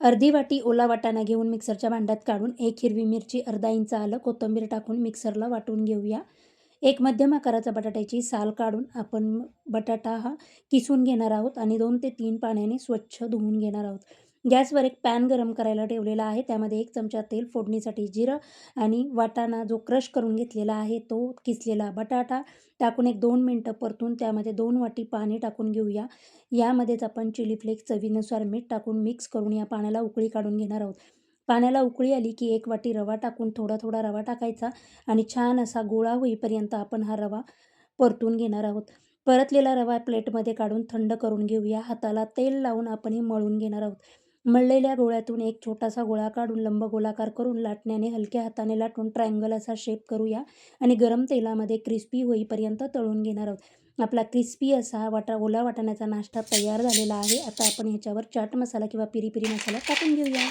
अर्धी वाटी ओला वाटाणा घेऊन मिक्सरच्या भांड्यात काढून 1 हिरवी मिरची, अर्धा इंच आलं, कोथिंबीर टाकून मिक्सरला वाटून घेऊया. एक मध्यम आकाराचा बटाट्याची साल काढून आपण बटाटा हा किसून घेणार आहोत आणि 2 ते 3 पाण्याने स्वच्छ धुवून घेणार आहोत. गॅसवर एक पॅन गरम करायला ठेवलेला आहे. त्यामध्ये 1 चमचा तेल, फोडणीसाठी जिरं आणि वाटाणा जो क्रश करून घेतलेला आहे तो किसलेला बटाटा टाकून एक 2 मिनिटं परतून त्यामध्ये 2 वाटी पाणी टाकून घेऊया. यामध्येच आपण चिली फ्लेक्स, चवीनुसार मीठ टाकून मिक्स करून या पाण्याला उकळी काढून घेणार आहोत. पाण्याला उकळी आली की 1 वाटी रवा टाकून थोडा रवा टाकायचा आणि छान असा गोळा होईपर्यंत आपण हा रवा परतून घेणार आहोत. परतलेला रवा प्लेटमध्ये काढून थंड करून घेऊया. हाताला तेल लावून आपण हे मळून घेणार आहोत. मळलेल्या गोळ्यातून एक छोटासा गोळा काढून लंबगोलाकार करून लाटण्याने हलक्या हाताने लाटून ट्रायंगल असा शेप करूया आणि गरम तेलामध्ये क्रिस्पी होईपर्यंत तळून घेणार आहोत. आपला क्रिस्पी असा ओला वाटाण्याचा नाश्ता तयार झालेला आहे. आता आपण ह्याच्यावर चाट मसाला किंवा पिरी पिरी मसाला टाकून घेऊया.